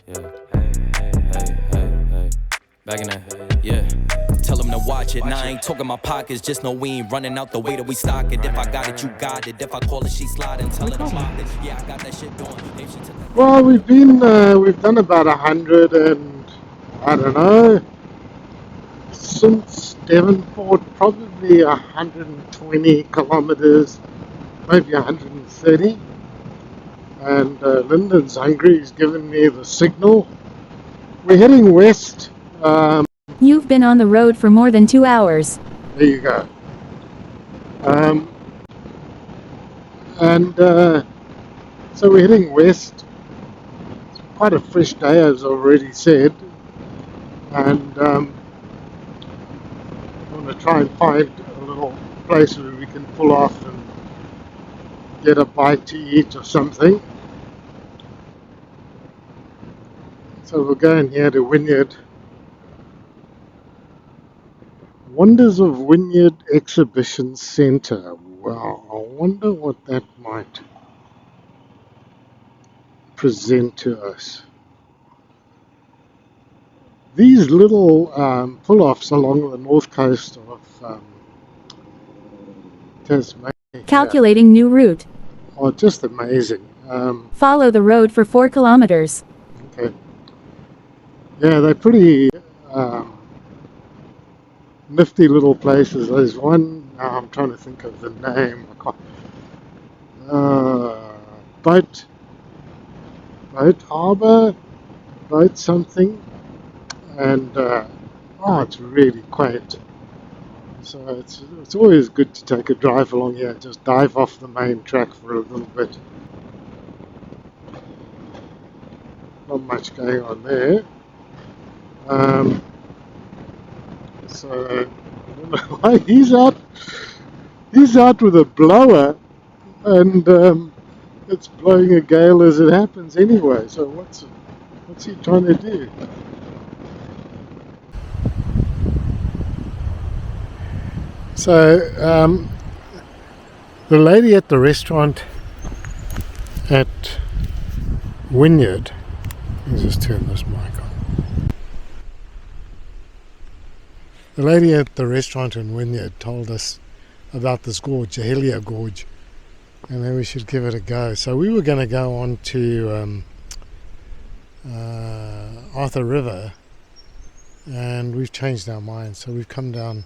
yeah. Hey. Back in that, yeah. Tell them to watch it. Now I ain't talking my pockets, just know we ain't running out the way that we stock it. If I got it, you got it. If I call it, she sliding. Tell her to pop it. Yeah, I got that shit doing. Well, we've done about 100 and, I don't know, since Devonport, probably 120 kilometers, maybe 130. And Lyndon's hungry, he's given me the signal. We're heading west. You've been on the road for more than 2 hours. There you go. And so we're heading west. It's quite a fresh day, as I already said. And I want to try and find a little place where we can pull off and get a bite to eat or something. So we're going here to Wynyard. Wonders of Wynyard Exhibition Centre. Wow, I wonder what that might present to us. These little pull-offs along the north coast of Tasmania Calculating new route. are just amazing. Follow the road for 4 kilometers. Okay. Yeah, they're pretty nifty little places. There's one, now I'm trying to think of the name. I can't. Boat Harbour, boat something, and it's really quaint. So it's always good to take a drive along here. Just dive off the main track for a little bit. Not much going on there. So I don't know why he's out. He's out with a blower, and it's blowing a gale as it happens anyway. So what's he trying to do? So the lady at the restaurant at Wynyard, let me just turn this mic on. The lady at the restaurant in Wynyard told us about this gorge, the Helia Gorge, and then we should give it a go. So we were going to go on to Arthur River, and we've changed our minds. So we've come down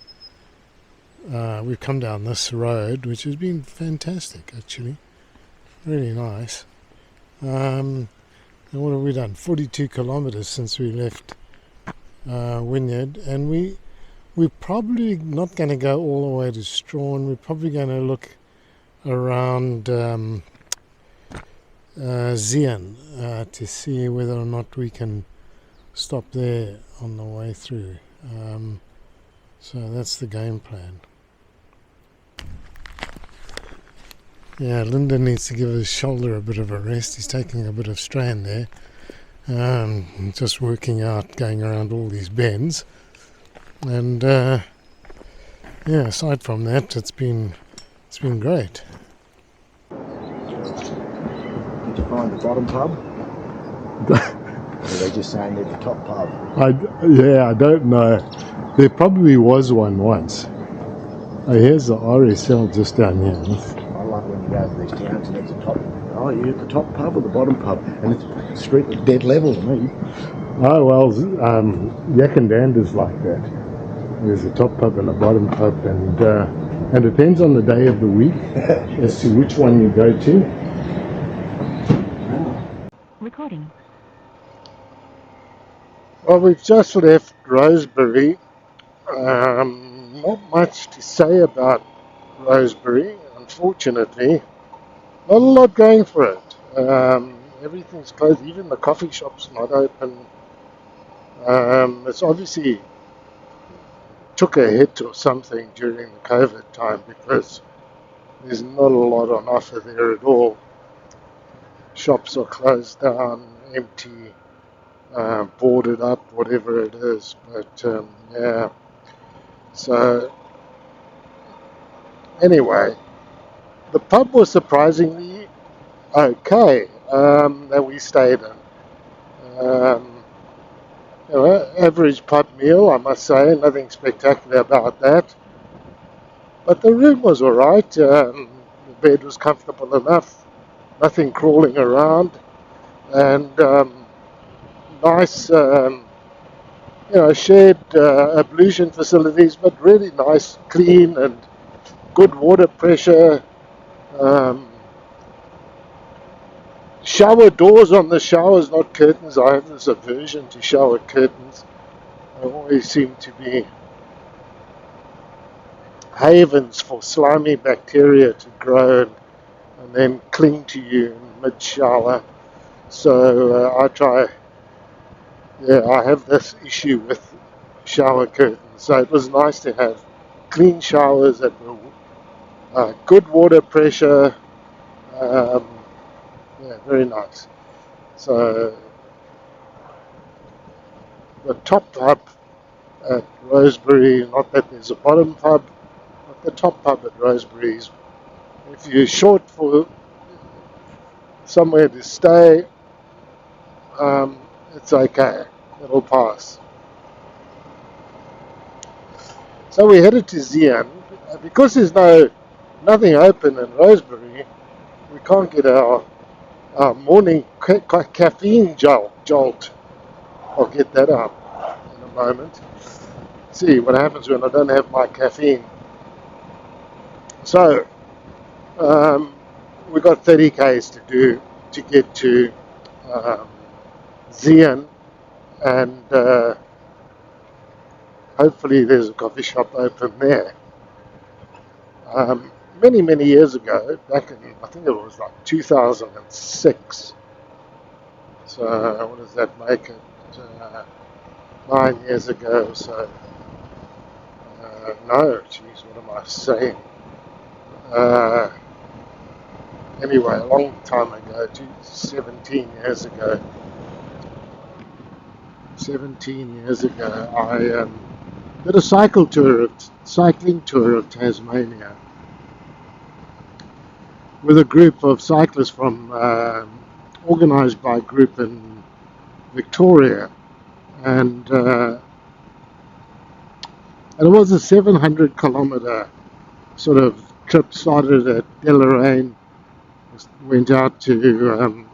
this road, which has been fantastic, actually, really nice. And what have we done? 42 kilometers since we left Wynyard, and we're probably not going to go all the way to Strahan. We're probably going to look around Zeehan to see whether or not we can stop there on the way through. So that's the game plan. Yeah, Lyndon needs to give his shoulder a bit of a rest. He's taking a bit of strain there. Just working out, going around all these bends. And aside from that, it's been great. Did you find the bottom pub? Or are they just saying they're the top pub? I don't know. There probably was one once. Oh, here's the RSL just down here. I like when you go to these towns and it's the top. Oh, you're at the top pub or the bottom pub, and it's street at dead level to me. Oh well, Yakandanda's like that. There's a top pub and a bottom pub, and it depends on the day of the week as to which one you go to. Recording. Well, we've just left Rosebery. Not much to say about Rosebery, unfortunately. Not a lot going for it. Everything's closed, even the coffee shop's not open. It's obviously took a hit or something during the COVID time because there's not a lot on offer there at all. Shops are closed down, empty, boarded up, whatever it is. But so anyway, the pub was surprisingly okay that we stayed in. Um, average pub meal, I must say, nothing spectacular about that. But the room was alright. The bed was comfortable enough, nothing crawling around, and nice, shared ablution facilities, but really nice, clean, and good water pressure. Um, Shower doors on the showers, not curtains. I have this aversion to shower curtains. They always seem to be havens for slimy bacteria to grow and then cling to you in mid-shower. So I have this issue with shower curtains. So it was nice to have clean showers that were good water pressure. Um, very nice. So the top pub at Rosebery, not that there's a bottom pub, but the top pub at Rosebery's, if you're short for somewhere to stay, it's okay, it'll pass. So we headed to Zian. Because there's nothing open in Rosebery, we can't get our morning caffeine jolt. I'll get that up in a moment. See what happens when I don't have my caffeine. So we got 30 k's to do to get to Zian, and hopefully there's a coffee shop open there. Many years ago, back in, I think it was like 2006. So what does that make it? 9 years ago. So no, geez, what am I saying? Anyway, a long time ago, 17 years ago. 17 years ago, I did a cycling tour of Tasmania with a group of cyclists from, organised by a group in Victoria, and it was a 700 kilometre sort of trip. Started at Deloraine, went out to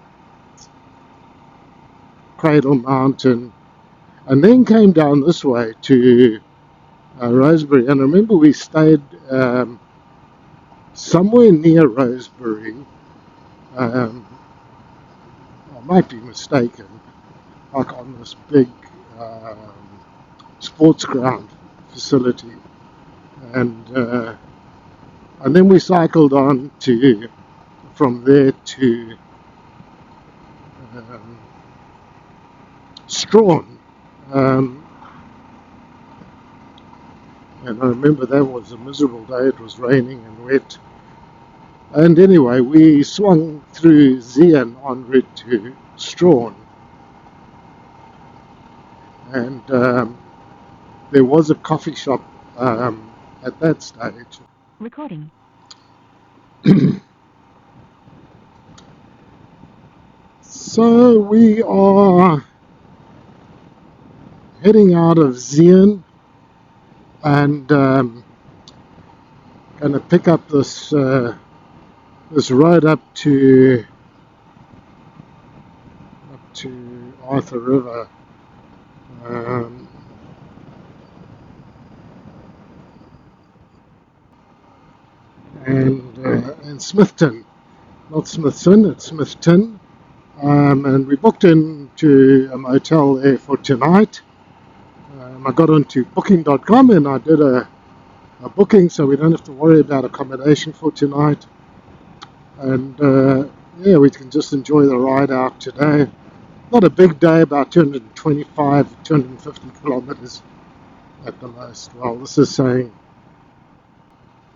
Cradle Mountain, and then came down this way to Rosebery. And I remember we stayed somewhere near Rosebery. I might be mistaken, like on this big sports ground facility, and then we cycled on from there to Strawn. And I remember that was a miserable day. It was raining and wet. And anyway, we swung through Zian en route to Strawn. And there was a coffee shop at that stage. Recording. So we are heading out of Zian and going to pick up this road up to Arthur River. And Smithton, not Smithson, it's Smithton. And we booked into a motel there for tonight. I got onto booking.com and I did a booking, so we don't have to worry about accommodation for tonight. And we can just enjoy the ride out today. Not a big day, about 250 kilometers at the most. Well, this is saying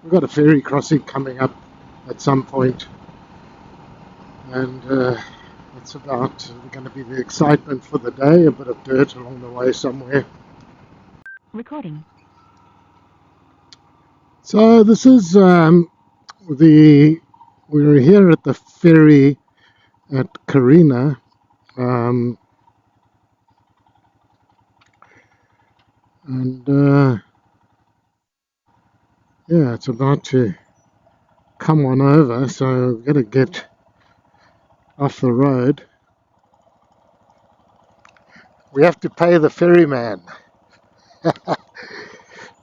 we've got a ferry crossing coming up at some point, and it's about going to be the excitement for the day. A bit of dirt along the way somewhere. Recording. So this is we're here at the ferry at Carina. And yeah, it's about to come on over, so we've got to get off the road. We have to pay the ferryman.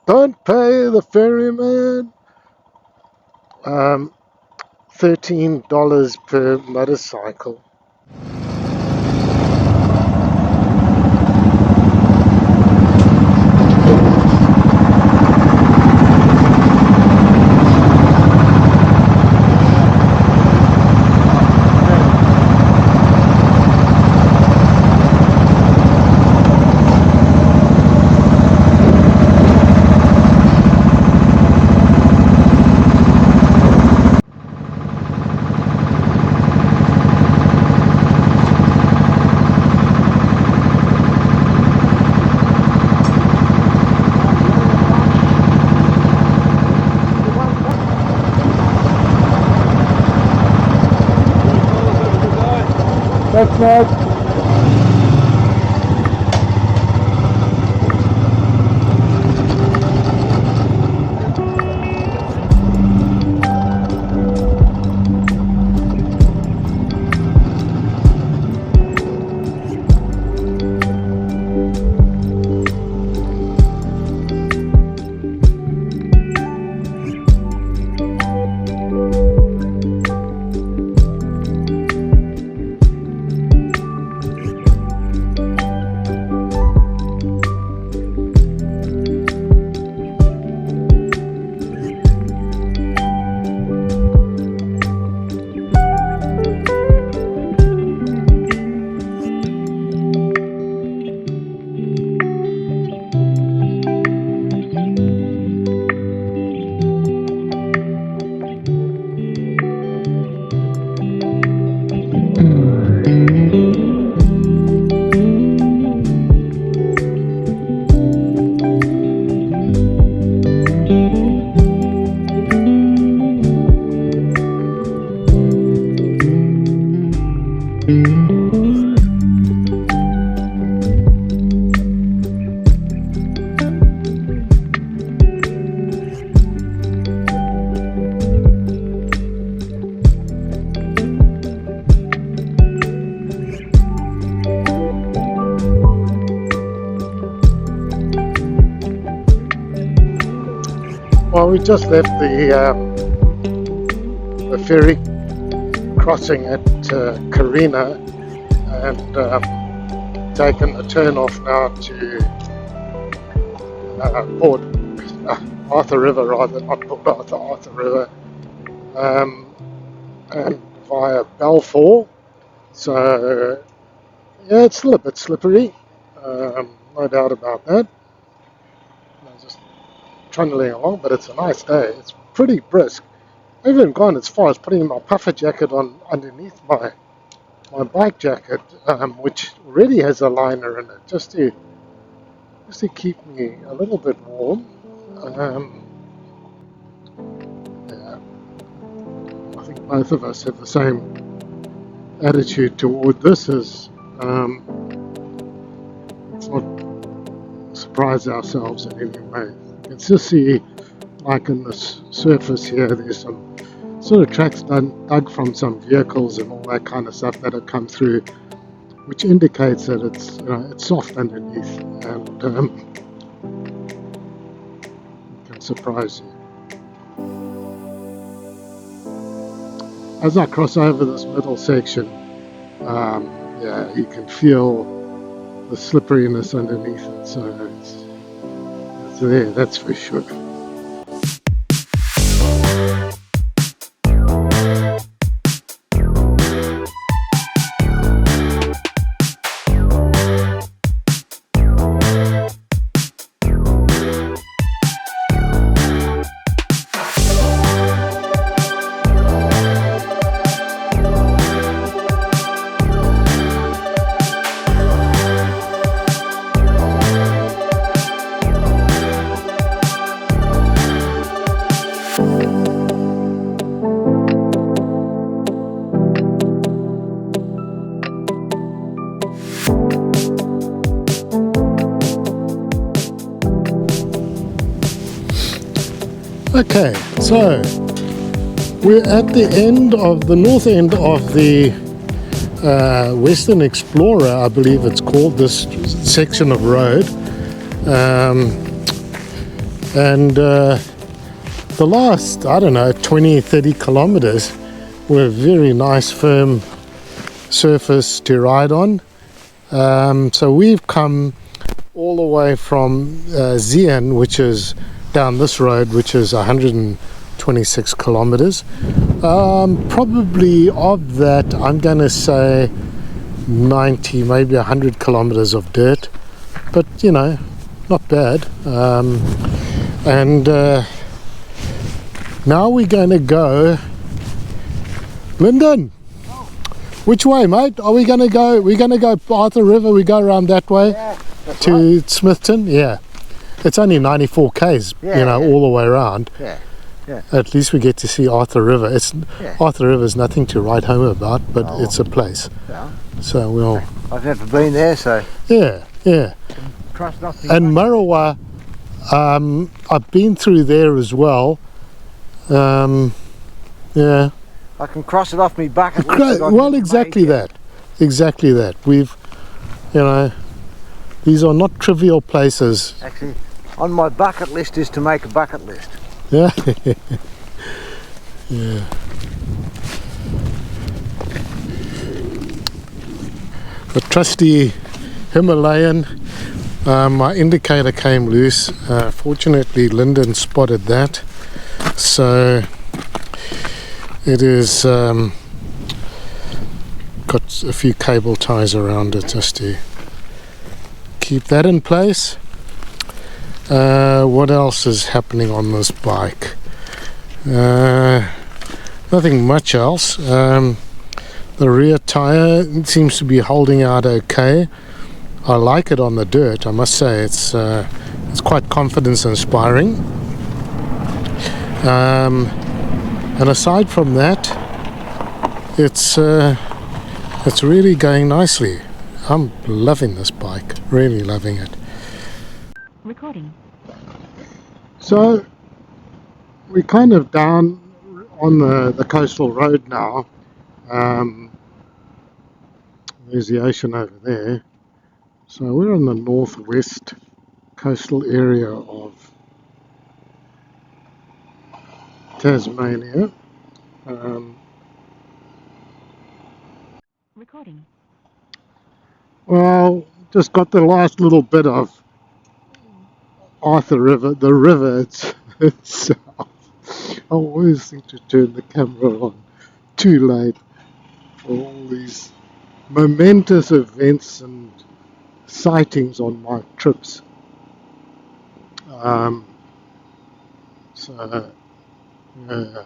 Don't pay the ferryman. $13 per motorcycle. That's right. Well, we just left the ferry crossing at Carina and taken a turn off now to Port Arthur River, rather, not Port Arthur, Arthur River, and via Balfour. So yeah, it's still a bit slippery, no doubt about that. I'm just trundling along, but it's a nice day. It's pretty brisk. I haven't gone as far as putting my puffer jacket on underneath my bike jacket, which already has a liner in it, just to keep me a little bit warm. Yeah, I think both of us have the same attitude toward this. As let's not surprise ourselves in any way. You can just see, like in this surface here, there's some sort of tracks dug from some vehicles and all that kind of stuff that have come through, which indicates that it's it's soft underneath and can surprise you. As I cross over this middle section, yeah, you can feel the slipperiness underneath it, so it's there, that's for sure. Okay, so we're at the end of the north end of the Western Explorer, I believe it's called, this section of road. And the last, I don't know, 20, 30 kilometers were very nice, firm surface to ride on. So we've come all the way from Zien, which is down this road, which is 126 kilometers. Probably of that, I'm going to say 90, maybe 100 kilometers of dirt, but you know, not bad. And now we're going to go. Lyndon, which way, mate? Are we going to go? We're going to go Arthur River. We go around that way, Yeah, to right. Smithton. Yeah, it's only 94 k's, Yeah, you know, yeah. all the way around. Yeah. Yeah. At least we get to see Arthur River. Yeah. Arthur River is nothing to write home about, but Oh. it's a place. Yeah. So we'll, I've never been there, so yeah. trust nothing. And Marawa, I've been through there as well. Yeah. I can cross it off my bucket list. that I've Well, never exactly made yet. that. Exactly that. We've, you know, these are not trivial places. Actually, on my bucket list is to make a bucket list. Yeah. Yeah. The trusty Himalayan. My indicator came loose. Fortunately, Lyndon spotted that. So it is got a few cable ties around it just to keep that in place. What else is happening on this bike? Nothing much else. The rear tire seems to be holding out okay. I like it on the dirt, I must say. It's quite confidence inspiring. And aside from that, it's really going nicely. I'm loving this bike, really loving it. Recording. So we're kind of down on the coastal road now. There's the ocean over there. So we're in the northwest coastal area of Tasmania. Recording. Well, just got the last little bit of Arthur River, the river itself. I always think to turn the camera on too late for all these momentous events and sightings on my trips. So, yeah.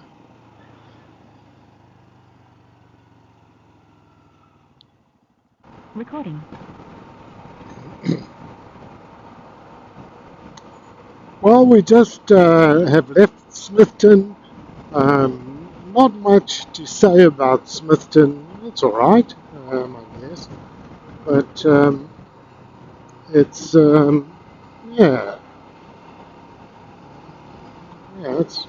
Recording. Well, we just have left Smithton. Not much to say about Smithton. It's all right, I guess. But it's it's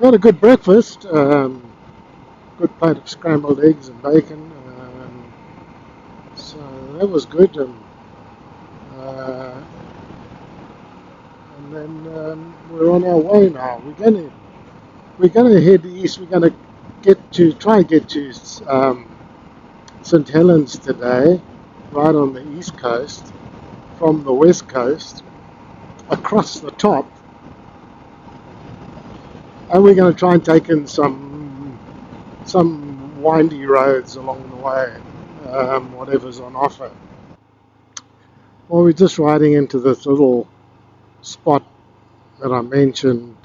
had a good breakfast. Good plate of scrambled eggs and bacon. So that was good. And then we're on our way now. We're gonna head east. We're gonna try and get to St Helens today, right on the east coast, from the west coast, across the top, and we're going to try and take in some windy roads along the way, whatever's on offer. Well, we're just riding into this little spot that I mentioned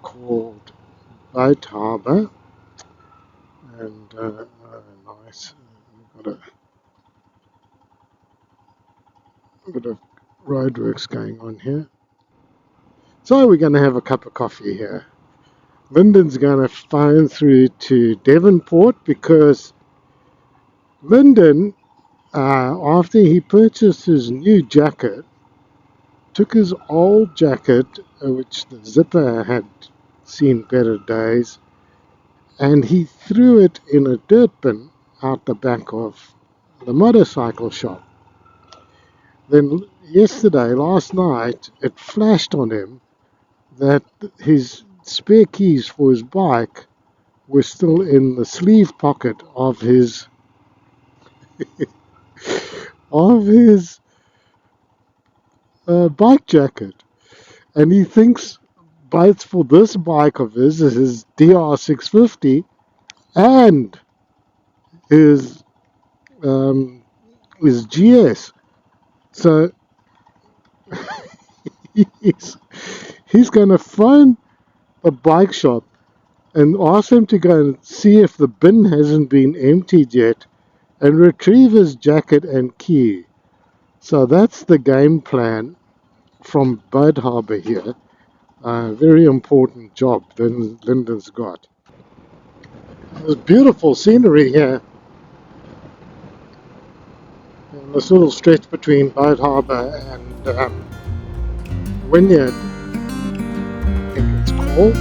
called Boat Harbour, and nice. We've got a bit of roadworks going on here. So we're going to have a cup of coffee here. Lyndon's going to phone through to Devonport because Lyndon, after he purchased his new jacket, took his old jacket, which the zipper had seen better days, and he threw it in a dirt bin out the back of the motorcycle shop. Then last night, it flashed on him that his spare keys for his bike were still in the sleeve pocket of his bike jacket, and he thinks both for this bike of his DR650, and his GS. So he's going to phone the bike shop and ask them to go and see if the bin hasn't been emptied yet, and retrieve his jacket and key. So that's the game plan from Bird Harbour here. Very important job Lyndon's got. There's beautiful scenery here. And this little stretch between Bird Harbour and Wynyard, I think it's called.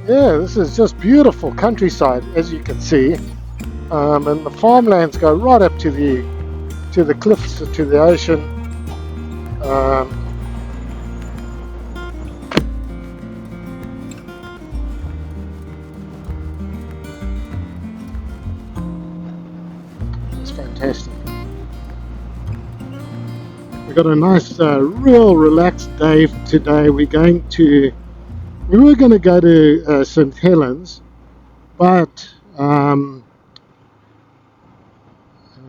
Yeah, this is just beautiful countryside, as you can see, and the farmlands go right up to the cliffs, to the ocean. It's fantastic. We've got a nice, real relaxed day today. We were going to go to St. Helens, but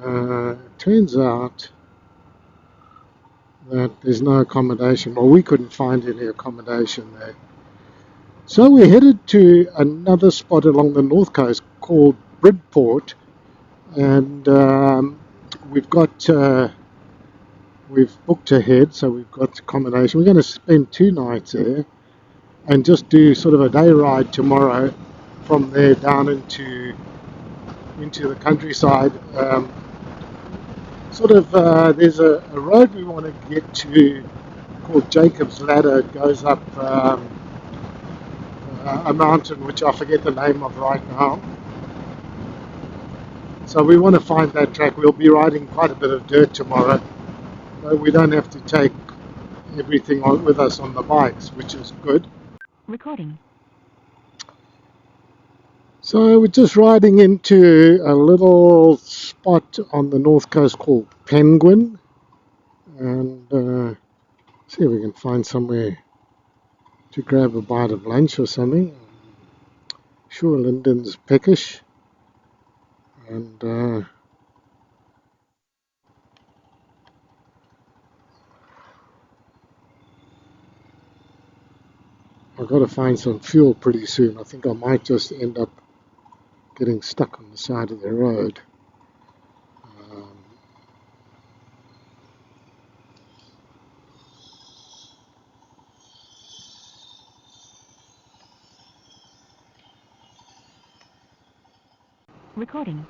it turns out that there's no accommodation. Well, we couldn't find any accommodation there. So we headed to another spot along the north coast called Bridport, and we've booked ahead, so we've got accommodation. We're going to spend 2 nights there, and just do sort of a day ride tomorrow from there down into the countryside. There's a road we want to get to called Jacob's Ladder. It goes up a mountain which I forget the name of right now. So we want to find that track. We'll be riding quite a bit of dirt tomorrow, but we don't have to take everything with us on the bikes, which is good. Recording. So we're just riding into a little spot on the north coast called Penguin, and see if we can find somewhere to grab a bite of lunch or something. Sure, Lyndon's peckish, and I've got to find some fuel pretty soon. I think I might just end up getting stuck on the side of the road. Recording.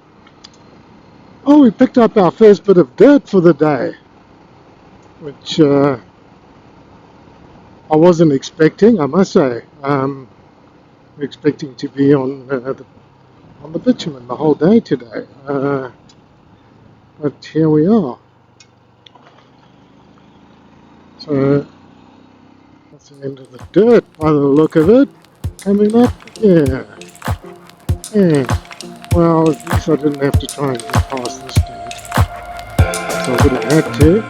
Oh, we picked up our first bit of dirt for the day, which I wasn't expecting, I must say, expecting to be on the bitumen the whole day today. But here we are. So that's the end of the dirt by the look of it. Coming up, yeah. Yeah. Well, at least I didn't have to try and get past this dude. So I would have had to.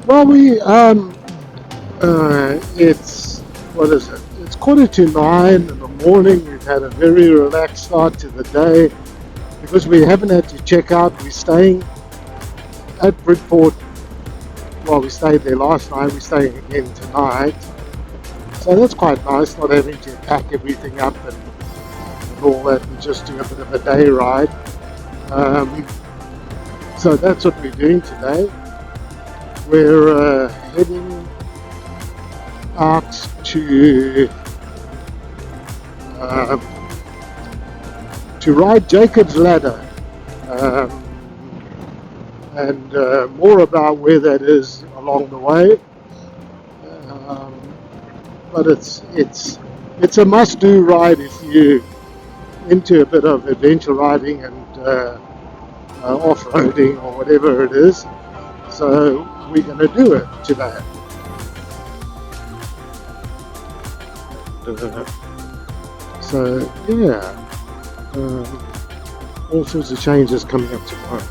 Well, it's, what is it? It's 8:45 in the morning. We've had a very relaxed start to the day because we haven't had to check out. We're staying at Bridport. Well, we stayed there last night. We're staying again tonight. So that's quite nice, not having to pack everything up and all that and just do a bit of a day ride. So that's what we're doing today. We're heading out to ride Jacob's Ladder, and more about where that is along the way. But it's a must-do ride if you into a bit of adventure riding and off-roading or whatever it is. So we're going to do it today. So yeah, all sorts of changes coming up tomorrow.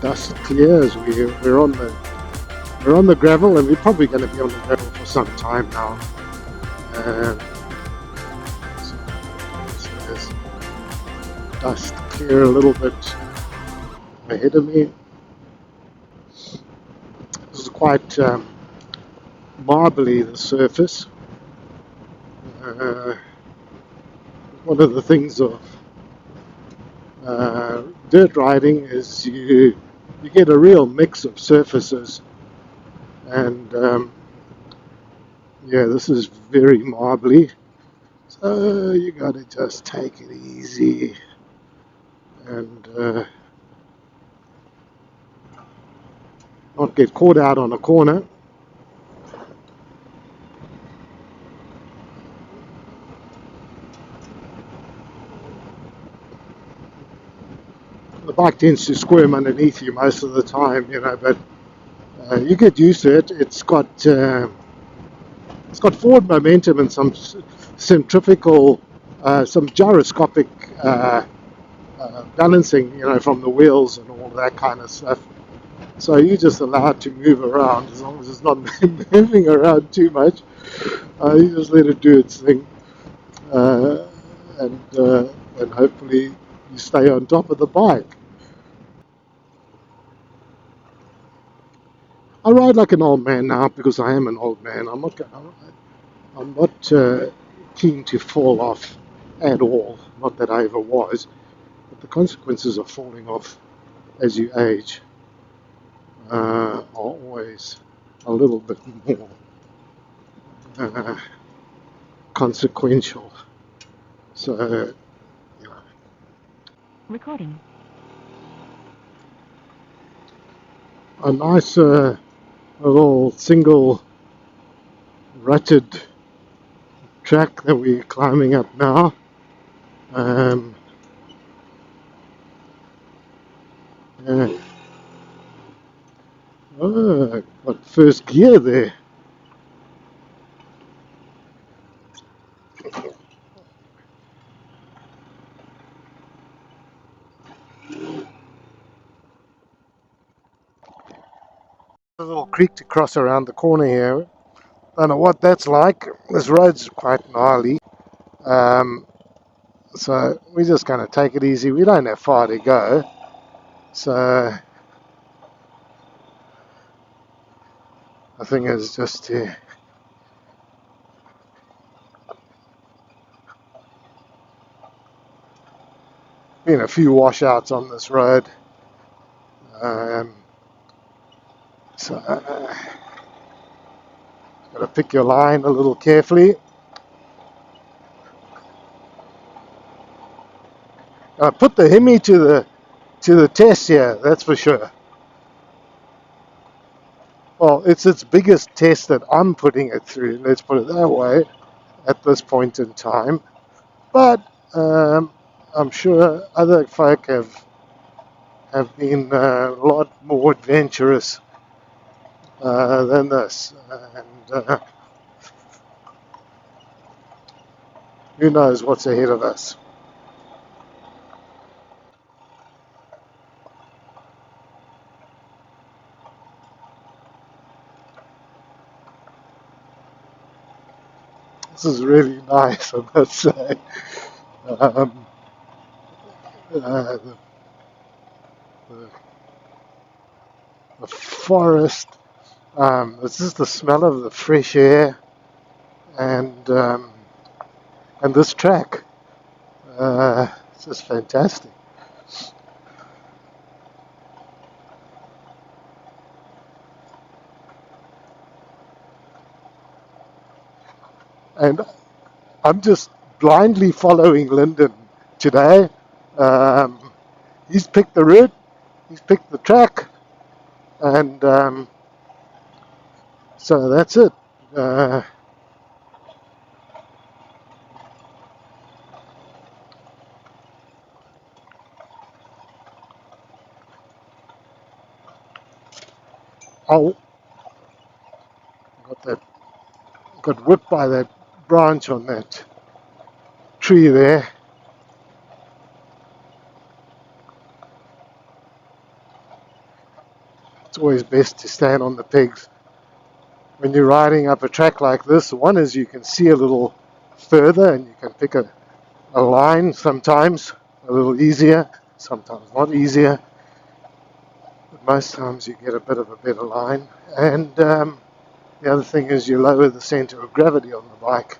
Dust clears. We're on the gravel, and we're probably going to be on the gravel for some time now. So there's dust clear a little bit ahead of me. This is quite marbly, the surface. One of the things of dirt riding is you get a real mix of surfaces, and yeah, this is very marbly, so you got to just take it easy and not get caught out on a corner. The bike tends to squirm underneath you most of the time, but you get used to it. It's got forward momentum and some centrifugal, some gyroscopic balancing, from the wheels and all that kind of stuff. So you're just allowed to move around as long as it's not moving around too much. You just let it do its thing, and hopefully you stay on top of the bike. I ride like an old man now because I am an old man. I'm not keen to fall off at all. Not that I ever was. But the consequences of falling off as you age are always a little bit more consequential. So, you know, Recording. a nice little single rutted track that we're climbing up now. Yeah. Oh, got first gear there. A little creek to cross around the corner here. Don't know what that's like. This road's quite gnarly. So we're just going to take it easy. We don't have far to go. So I think it's just been a few washouts on this road. So got to pick your line a little carefully. Put the Hemi to the test here, that's for sure. Well, it's its biggest test that I'm putting it through, let's put it that way, at this point in time. But I'm sure other folk have been a lot more adventurous than this. And who knows what's ahead of us. This is really nice, I must say. Um, uh, the, the, the forest, it's just the smell of the fresh air and this track. It's just fantastic. And I'm just blindly following Lyndon today. Um, he's picked the route, he's picked the track, and so that's it. I got whipped by that branch on that tree there. It's always best to stand on the pegs when you're riding up a track like this. One is you can see a little further and you can pick a line sometimes a little easier, sometimes not easier, but most times you get a bit of a better line. And the other thing is you lower the center of gravity on the bike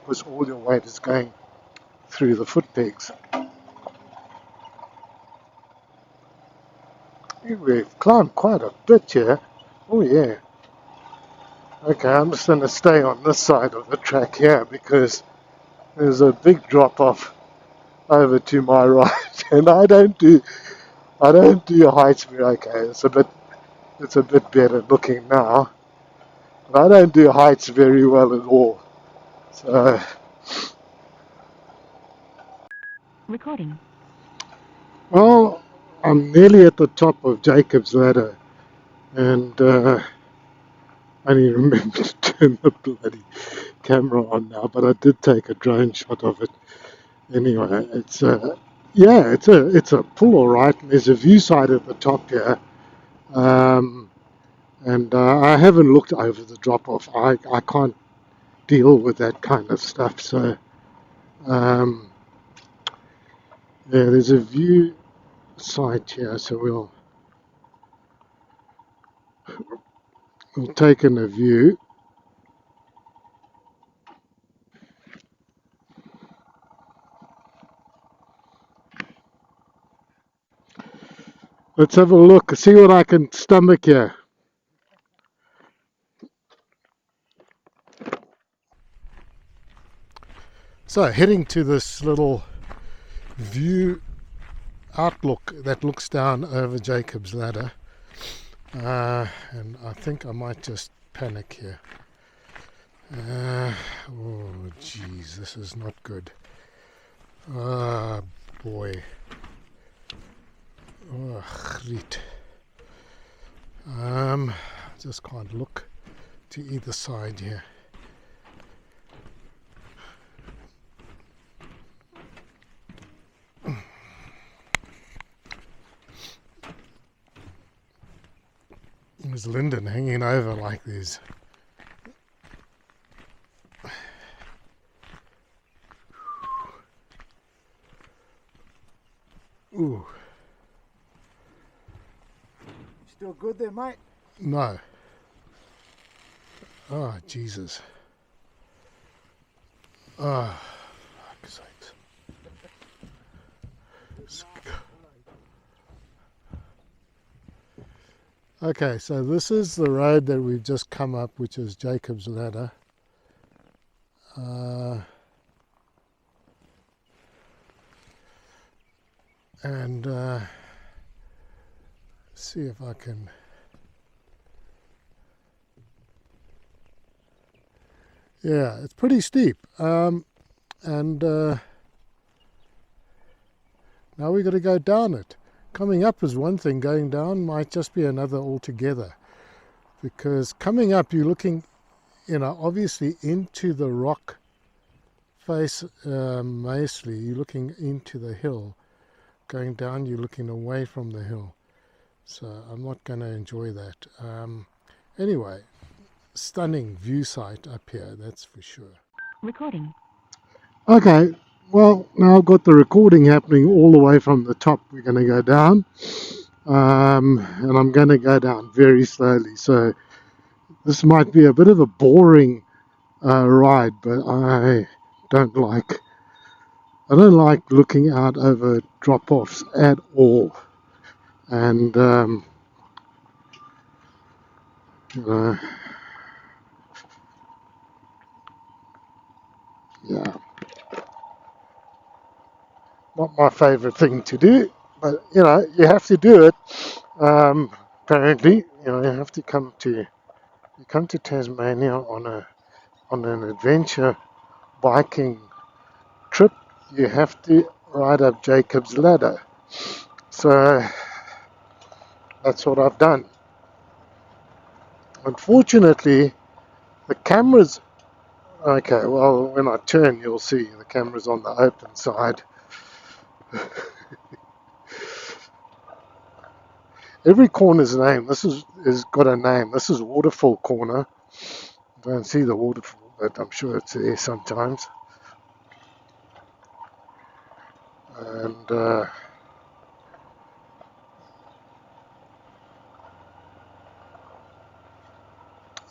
because all your weight is going through the foot pegs. We've climbed quite a bit here. Oh yeah. Okay, I'm just going to stay on this side of the track here because there's a big drop off over to my right, and I don't do heights very okay. It's a bit better looking now, but I don't do heights very well at all. So Recording. well, I'm nearly at the top of Jacob's Ladder, and I only remember to turn the bloody camera on now, but I did take a drone shot of it. Anyway, it's it's a pull all right, and there's a view side at the top here, and I haven't looked over the drop off. I can't deal with that kind of stuff. So um, yeah, there's a view site here, so we'll take in a view. Let's have a look, see what I can stomach here. So heading to this little view outlook that looks down over Jacob's Ladder, and I think I might just panic here. Oh geez, this is not good. Ah, boy. Oh, griet. Just can't look to either side here. There's Linden hanging over like these. Ooh. Still good there, mate? No. Oh, Jesus. Oh, fuck's sakes. Okay, so this is the road that we've just come up, which is Jacob's Ladder. And see if I can. Yeah, it's pretty steep. And now we've got to go down it. Coming up is one thing, going down might just be another altogether. Because coming up, you're looking, obviously into the rock face mostly. You're looking into the hill. Going down, you're looking away from the hill. So I'm not going to enjoy that. Anyway, stunning view site up here, that's for sure. Recording. Okay, well, now I've got the recording happening all the way from the top. We're going to go down, and I'm going to go down very slowly. So this might be a bit of a boring ride, but I don't like looking out over drop-offs at all. And yeah, not my favorite thing to do, but you have to do it. Apparently, you have to come to Tasmania on an adventure biking trip. You have to ride up Jacob's Ladder. So that's what I've done. Unfortunately, the camera's okay. Well, when I turn, you'll see the camera's on the open side. Every corner's name. This is got a name. This is Waterfall Corner. Don't see the waterfall, but I'm sure it's there sometimes. And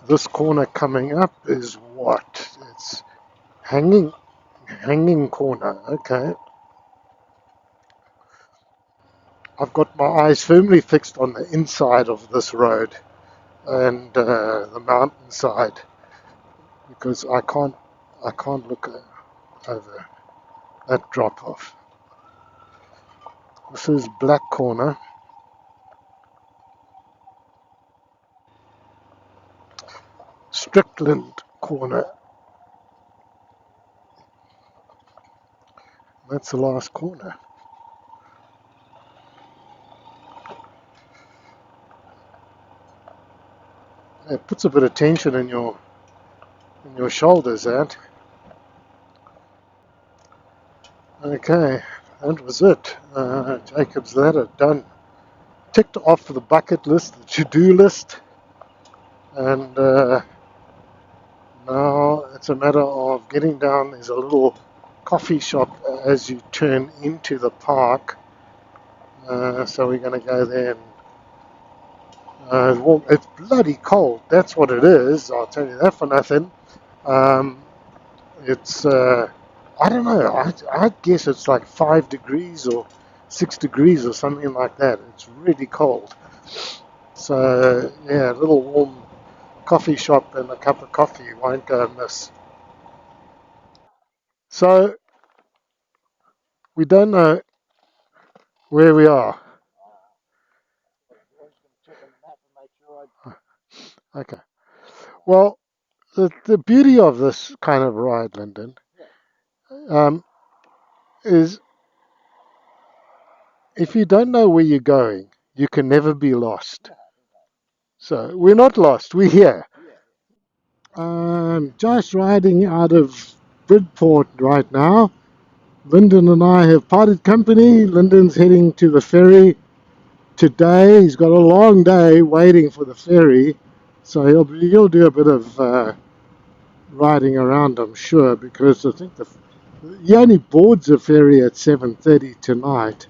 this corner coming up is what? It's hanging corner. Okay. I've got my eyes firmly fixed on the inside of this road and the mountainside, because I can't look over that drop off. This is Black Corner. Strickland Corner. That's the last corner. It puts a bit of tension in your shoulders, that. Okay, that was it. Jacob's Ladder done. Ticked off the bucket list, the to-do list, and now it's a matter of getting down. There's a little coffee shop as you turn into the park, so we're going to go there. And it's bloody cold. That's what it is. I'll tell you that for nothing. It's I don't know. I guess it's like 5 degrees or 6 degrees or something like that. It's really cold. So yeah, a little warm coffee shop and a cup of coffee won't go amiss. So we don't know where we are. Okay. Well, the beauty of this kind of ride, Lyndon, um, is if you don't know where you're going, you can never be lost. So we're not lost. We're here. Just riding out of Bridport right now. Lyndon and I have parted company. Lyndon's heading to the ferry today. He's got a long day waiting for the ferry, so he'll do a bit of riding around, I'm sure, because I think he only boards the ferry at 7:30 tonight.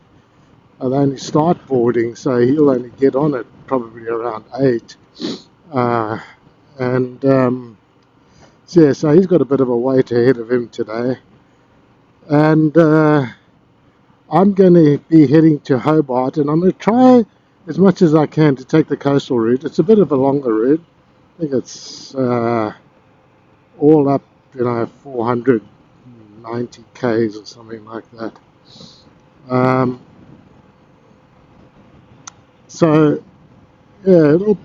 They only start boarding, so he'll only get on it probably around 8. Uh, and so, yeah, so he's got a bit of a wait ahead of him today. And I'm going to be heading to Hobart, and I'm going to try as much as I can to take the coastal route. It's a bit of a longer route. I think it's all up, 490 k's or something like that. So, yeah, it'll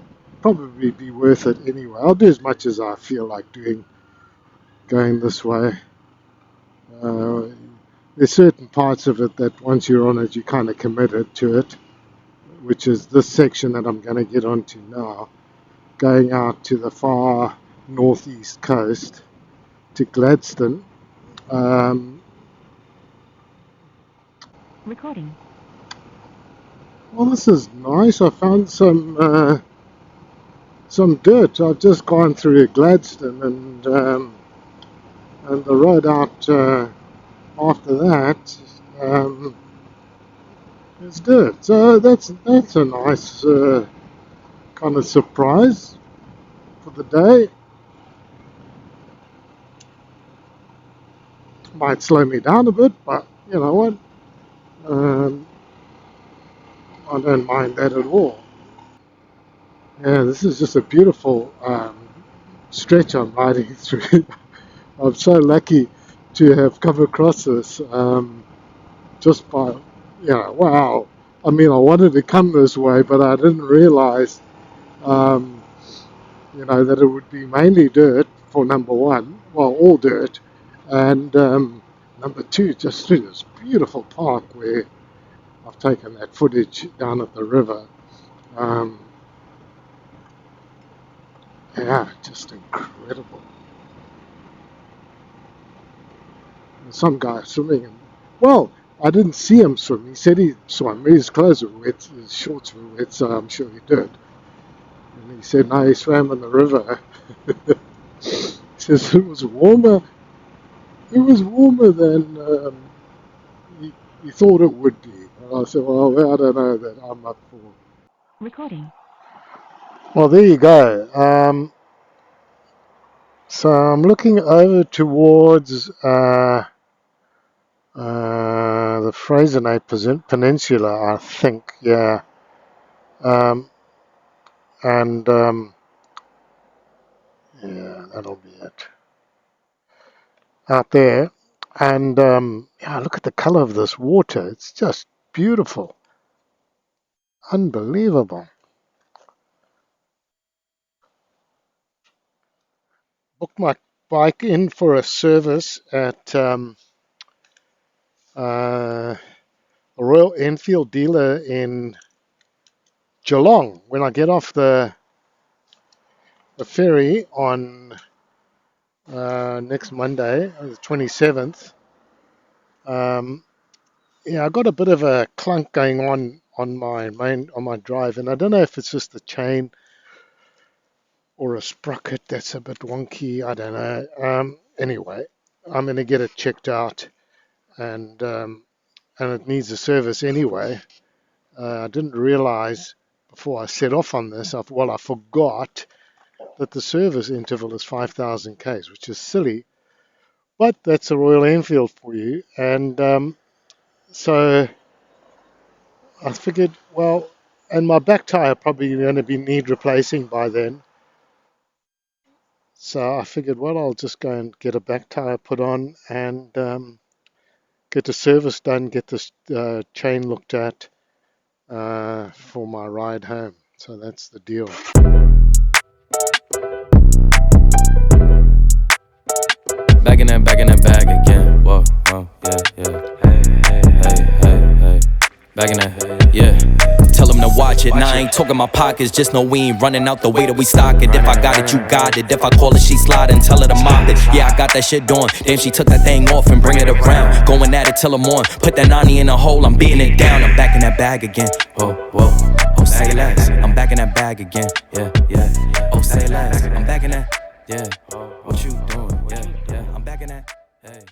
probably be worth it anyway. I'll do as much as I feel like doing going this way. Uh, there's certain parts of it that once you're on it, you kind of committed to it, which is this section that I'm going to get onto now, going out to the far northeast coast to Gladstone. Recording. Well, this is nice. I found some dirt. I've just gone through Gladstone, and the road out after that is dirt. So that's a nice kind of surprise for the day. Might slow me down a bit, but you know what? Um, I don't mind that at all. Yeah, this is just a beautiful stretch I'm riding through. I'm so lucky to have come across this just by, wow. I mean, I wanted to come this way, but I didn't realize, um, that it would be mainly dirt for number one, well, all dirt, and number two, just through this beautiful park where I've taken that footage down at the river. Um, yeah, just incredible. And some guy swimming, and well, I didn't see him swim. He said he swam. His clothes were wet, his shorts were wet, so I'm sure he did. And he said, no, he swam in the river. He says it was warmer. It was warmer than he thought it would be. And I said, well, I don't know that I'm up for. Recording. Well, there you go. So I'm looking over towards the Fraser Peninsula, I think. Yeah. Um, and yeah, that'll be it. Out there. And yeah, look at the color of this water. It's just beautiful. Unbelievable. Booked my bike in for a service at a Royal Enfield dealer in Geelong. When I get off the ferry on next Monday, the 27th, yeah, I got a bit of a clunk going on my drive, and I don't know if it's just the chain or a sprocket that's a bit wonky. I don't know. Anyway, I'm going to get it checked out, and it needs a service anyway. I didn't realize before I set off on this. I forgot that the service interval is 5,000 k's, which is silly, but that's a Royal Enfield for you. And so I figured, well, and my back tyre probably going to be need replacing by then. So I figured, well, I'll just go and get a back tyre put on and get the service done, get the chain looked at for my ride home. So that's the deal. Back in that bag again. Whoa, whoa, yeah, yeah. Hey. Back in that, yeah. Tell them to watch it. Now I ain't talking my pockets, just know we ain't running out the way that we stock it. If I got it, you got it. If I call it, she sliding, tell her to mop it. Yeah, I got that shit doing. Damn, she took that thing off and bring it around. Going at it till I'm on. Put that 90 in a hole, I'm beating it down. I'm back in that bag again. Whoa, whoa. Oh, say less. I'm back in that bag again. Yeah. Oh, say less. I'm back in that. Yeah. What you doing? Yeah. I'm back in that. Hey.